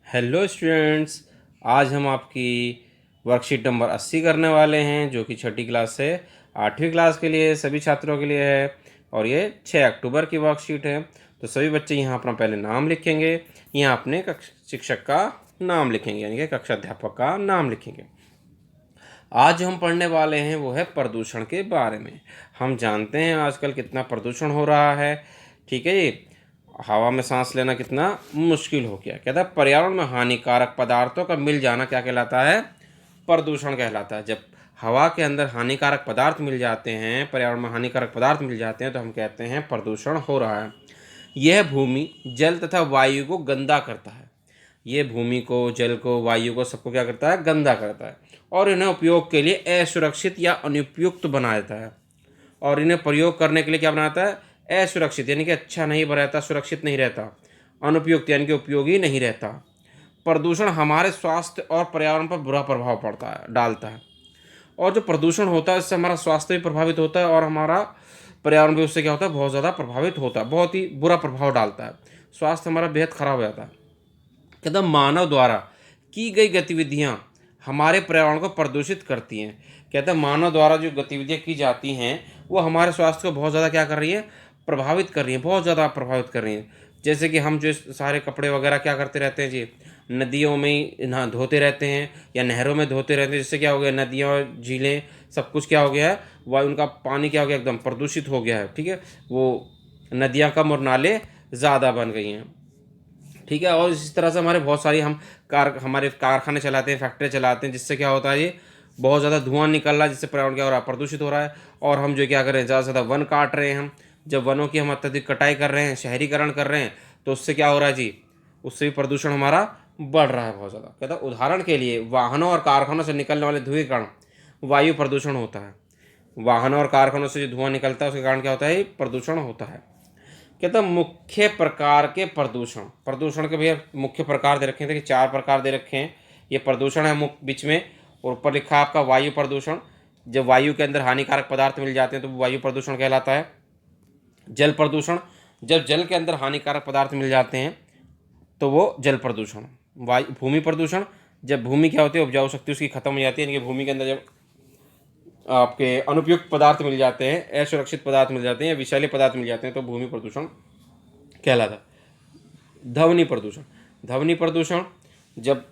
Hello students. आज हम आपकी वर्कशीट नंबर 80 करने वाले हैं, जो कि छठी क्लास से 8वीं क्लास के लिए सभी छात्रों के लिए है। और ये 6 अक्टूबर की वर्कशीट है। तो सभी बच्चे यहाँ अपना पहले नाम लिखेंगे, यहाँ अपने शिक्षक का नाम लिखेंगे, यानी कि कक्षा अध्यापक का नाम लिखेंगे। आज जो हम पढ़ने वाले हैं वो है प्रदूषण के बारे में। हम जानते हैं आजकल कितना प्रदूषण हो रहा है। ठीक है जी। हवा में सांस लेना कितना मुश्किल हो गया। कहता है पर्यावरण में हानिकारक पदार्थों का मिल जाना क्या कहलाता है? प्रदूषण कहलाता है। जब हवा के अंदर हानिकारक पदार्थ मिल जाते हैं, पर्यावरण में हानिकारक पदार्थ मिल जाते हैं, तो हम कहते हैं प्रदूषण हो रहा है। यह भूमि, जल तथा वायु को गंदा करता है। ये भूमि को, जल को, वायु को, सबको क्या करता है? गंदा करता है। और इन्हें उपयोग के लिए असुरक्षित या अनुपयुक्त बना देता है। और इन्हें प्रयोग करने के लिए क्या बनाता है? असुरक्षित, यानी कि अच्छा नहीं रहता, सुरक्षित नहीं रहता। अनुपयुक्त यानी कि उपयोगी नहीं रहता। प्रदूषण हमारे स्वास्थ्य और पर्यावरण पर बुरा प्रभाव पड़ता है, डालता है। और जो प्रदूषण होता है इससे हमारा स्वास्थ्य भी प्रभावित होता है और हमारा पर्यावरण भी उससे क्या होता है? बहुत ज़्यादा प्रभावित होता है, बहुत ही बुरा प्रभाव डालता है। स्वास्थ्य हमारा बेहद खराब हो जाता है। कहता मानव द्वारा की गई गतिविधियां हमारे पर्यावरण को प्रदूषित करती हैं। कहता है मानव द्वारा जो गतिविधियां की जाती हैं वो हमारे स्वास्थ्य को बहुत ज़्यादा क्या कर रही है? प्रभावित कर रही है, बहुत ज़्यादा प्रभावित कर रही हैं। जैसे कि हम जो सारे कपड़े वगैरह क्या करते रहते हैं जी, नदियों में ही नहा धोते रहते हैं या नहरों में धोते रहते हैं, जिससे क्या हो गया? नदियाँ और झीलें सब कुछ क्या हो गया है? वह उनका पानी क्या हो गया? एकदम प्रदूषित हो गया है। ठीक है, वो नदियाँ कम और नाले ज़्यादा बन गई हैं। ठीक है, और इसी तरह से हमारे बहुत सारी हमारे कारखाने चलाते हैं, फैक्ट्री चलाते हैं, जिससे क्या होता है? ये बहुत ज़्यादा धुआं निकल रहा है, जिससे पर्यावरण क्या हो रहा है? प्रदूषित हो रहा है। और हम जो क्या कर रहे हैं? ज़्यादा से ज़्यादा वन काट रहे हैं। हम जब वनों की हम अत्यधिक कटाई कर रहे हैं, शहरीकरण कर रहे हैं, तो उससे क्या हो रहा है जी? उससे भी प्रदूषण हमारा बढ़ रहा है बहुत ज़्यादा। कहता उदाहरण के लिए वाहनों और कारखानों से निकलने वाले धुएं के कारण वायु प्रदूषण होता है। वाहनों और कारखानों से जो धुआं निकलता है उसके कारण क्या होता है? प्रदूषण होता है। कहता मुख्य प्रकार के प्रदूषण, प्रदूषण के भैया मुख्य प्रकार दे रखे हैं। देखिए 4 प्रकार दे रखे हैं। ये प्रदूषण है मुख्य बीच में, और ऊपर लिखा है आपका वायु प्रदूषण। जब वायु के अंदर हानिकारक पदार्थ मिल जाते हैं तो वो वायु प्रदूषण कहलाता है। जल प्रदूषण, जब जल के अंदर हानिकारक पदार्थ मिल जाते हैं तो वो जल प्रदूषण। वायु भूमि प्रदूषण, जब भूमि क्या होती है? उपजाऊ शक्ति उसकी खत्म हो जाती है, यानी कि भूमि के अंदर जब आपके अनुपयुक्त पदार्थ मिल जाते हैं, असुरक्षित पदार्थ मिल जाते हैं या विषैले पदार्थ मिल जाते हैं, तो भूमि प्रदूषण कहलाता है। ध्वनि प्रदूषण, ध्वनि प्रदूषण जब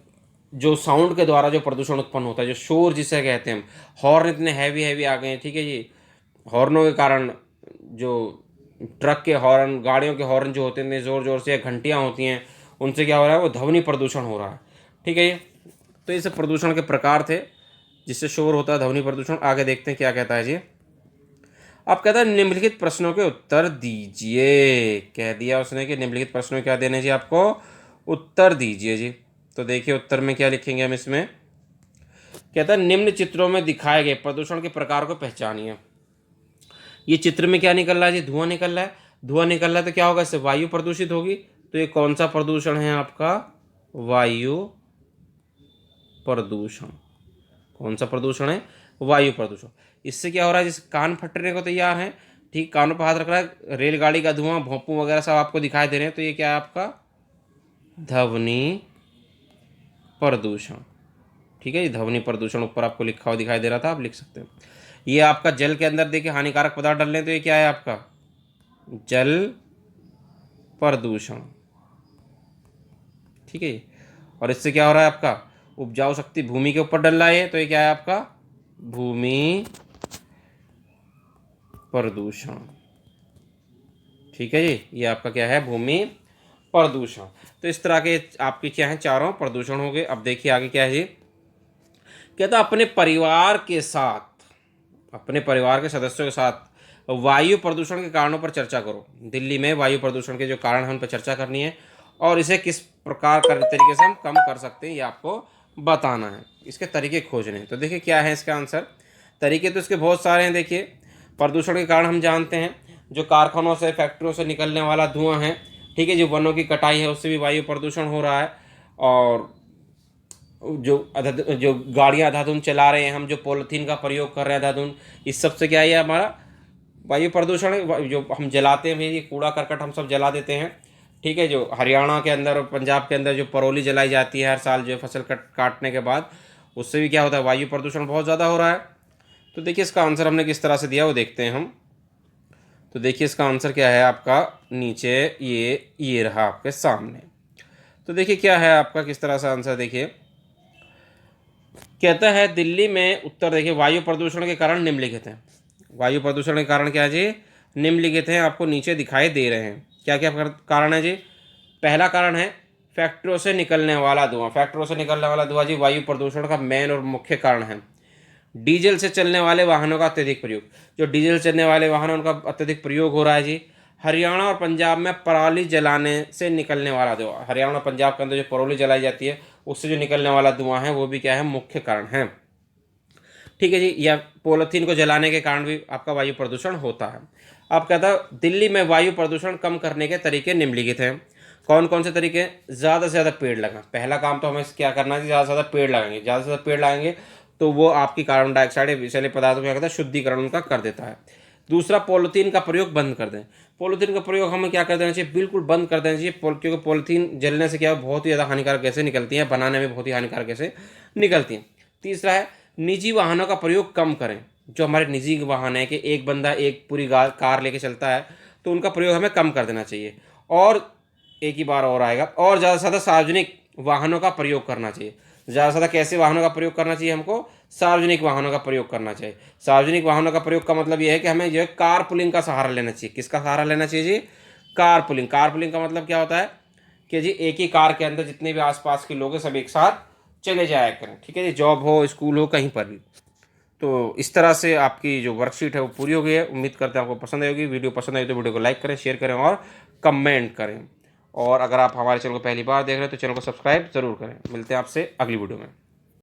जो साउंड के द्वारा जो प्रदूषण उत्पन्न होता है, जो शोर जिसे कहते हैं हम। हॉर्न इतने हैवी हैवी आ गए हैं, ठीक है जी। हॉर्नों के कारण जो ट्रक के हॉर्न, गाड़ियों के हॉर्न जो होते हैं ज़ोर ज़ोर से, या घंटियाँ होती हैं, उनसे क्या हो रहा है? वो ध्वनि प्रदूषण हो रहा है। ठीक है ये, तो ये सब प्रदूषण के प्रकार थे जिससे शोर होता है, ध्वनि प्रदूषण। आगे देखते हैं क्या कहता है जी। अब कहता है निम्नलिखित प्रश्नों के उत्तर दीजिए। कह दिया उसने कि निम्नलिखित प्रश्नों क्या देने जी आपको? उत्तर दीजिए जी। तो देखिए उत्तर में क्या लिखेंगे हम इसमें। कहता है निम्न चित्रों में दिखाए गए प्रदूषण के प्रकार को पहचानिए। ये चित्र में क्या निकल रहा है जी? धुआं निकल रहा है। धुआं निकल रहा है तो क्या होगा? इससे वायु प्रदूषित होगी। तो ये कौन सा प्रदूषण है आपका? वायु प्रदूषण। कौन सा प्रदूषण है? वायु प्रदूषण। इससे क्या हो रहा है? जिस कान फटने को तैयार है, ठीक, कानों पर हाथ रख रहा है, रेलगाड़ी का धुआं, भोंपू वगैरह सब आपको दिखाई दे रहे हैं, तो ये क्या है आपका? ध्वनि प्रदूषण। ठीक है, ये ध्वनि प्रदूषण ऊपर आपको लिखा हुआ दिखाई दे रहा था, आप लिख सकते हो। ये आपका जल के अंदर देखिए हानिकारक पदार्थ डल रहे हैं, तो ये क्या है आपका? जल प्रदूषण। ठीक है, और इससे क्या हो रहा है आपका? उपजाऊ शक्ति भूमि के ऊपर डल रहा है, तो ये क्या है आपका? भूमि प्रदूषण। ठीक है जी, ये आपका क्या है? भूमि प्रदूषण। तो इस तरह के आपके क्या है? चारों प्रदूषण हो गए। अब देखिए आगे क्या है जी। कहता अपने परिवार के साथ, अपने परिवार के सदस्यों के साथ वायु प्रदूषण के कारणों पर चर्चा करो। दिल्ली में वायु प्रदूषण के जो कारण हैं उन पर चर्चा करनी है, और इसे किस प्रकार कर तरीके से हम कम कर सकते हैं ये आपको बताना है। इसके तरीके खोजने हैं। तो देखिए क्या है इसका आंसर। तरीके तो इसके बहुत सारे हैं। देखिए प्रदूषण के कारण हम जानते हैं, जो कारखानों से, फैक्ट्रियों से निकलने वाला धुआं है, ठीक है, जो वनों की कटाई है, उससे भी वायु प्रदूषण हो रहा है। और जो गाड़ियाँ अंधाधुंध चला रहे हैं हम, जो पॉलीथीन का प्रयोग कर रहे हैं अंधाधुंध, इस सब से क्या है? हमारा वायु प्रदूषण है। जो हम जलाते हैं, ये कूड़ा करकट हम सब जला देते हैं, ठीक है। जो हरियाणा के अंदर और पंजाब के अंदर जो परोली जलाई जाती है हर साल जो है फसल काटने के बाद, उससे भी क्या होता है, वायु प्रदूषण बहुत ज़्यादा हो रहा है। तो देखिए इसका आंसर हमने किस तरह से दिया वो देखते हैं हम। तो देखिए इसका आंसर क्या है आपका, नीचे ये रहा आपके सामने। तो देखिए क्या है आपका, किस तरह से आंसर देखिए, कहता है दिल्ली में, उत्तर देखिए, वायु प्रदूषण के कारण निम्नलिखित हैं। वायु प्रदूषण के कारण क्या है जी, निम्नलिखित हैं, आपको नीचे दिखाई दे रहे हैं। क्या क्या कारण है जी। पहला कारण है फैक्ट्रियों से निकलने वाला धुआं। फैक्ट्रियों से निकलने वाला धुआं जी वायु प्रदूषण का मेन और मुख्य कारण है। डीजल से चलने वाले वाहनों का अत्यधिक प्रयोग, जो डीजल से चलने वाले वाहन हैं उनका अत्यधिक प्रयोग हो रहा है जी। हरियाणा और पंजाब में पराली जलाने से निकलने वाला धुआं, हरियाणा और पंजाब के अंदर जो पराली जलाई जाती है उससे जो निकलने वाला धुआं है वो भी क्या है, मुख्य कारण है। ठीक है जी। या पॉलीथीन को जलाने के कारण भी आपका वायु प्रदूषण होता है। अब कहता है दिल्ली में वायु प्रदूषण कम करने के तरीके निम्नलिखित हैं। कौन कौन से तरीके, ज़्यादा से ज़्यादा पेड़ लगाएं। पहला काम तो हमें क्या करना है, ज़्यादा से ज़्यादा पेड़ लगाएंगे। ज़्यादा से ज़्यादा पेड़ लगाएंगे तो वो आपकी कार्बन डाइऑक्साइड या विषैले पदार्थों को क्या करता है, शुद्धिकरण उनका कर देता है। दूसरा, पॉलीथीन का प्रयोग बंद कर दें। पॉलीथीन का प्रयोग हमें क्या कर देना चाहिए, बिल्कुल बंद कर देना चाहिए। क्योंकि पॉलीथीन जलने से क्या है, बहुत ही ज़्यादा हानिकारक गैसें निकलती हैं, बनाने में बहुत ही हानिकारक गैसें निकलती हैं। तीसरा है, निजी वाहनों का प्रयोग कम करें। जो हमारे निजी वाहन है कि एक बंदा एक पूरी कार लेके चलता है, तो उनका प्रयोग हमें कम कर देना चाहिए। और एक ही बार और आएगा, और ज़्यादा से ज़्यादा सार्वजनिक वाहनों का प्रयोग करना चाहिए। ज़्यादा से ज़्यादा कैसे वाहनों का प्रयोग करना चाहिए, हमको सार्वजनिक वाहनों का प्रयोग करना चाहिए। सार्वजनिक वाहनों का प्रयोग का मतलब यह है कि हमें जो है कार पुलिंग का सहारा लेना चाहिए। किसका सहारा लेना चाहिए जी, कार पुलिंग। कार पुलिंग का मतलब क्या होता है कि जी एक ही कार के अंदर जितने भी आसपास के लोग हैं सब एक साथ चले जाया करें। ठीक है जी, जॉब हो, स्कूल हो, कहीं पर भी। तो इस तरह से आपकी जो वर्कशीट है वो पूरी हो गई है। उम्मीद करते हैं आपको पसंद आएगी। वीडियो पसंद आई तो वीडियो को लाइक करें, शेयर करें और कमेंट करें। और अगर आप हमारे चैनल को पहली बार देख रहे हैं तो चैनल को सब्सक्राइब जरूर करें। मिलते हैं आपसे अगली वीडियो में।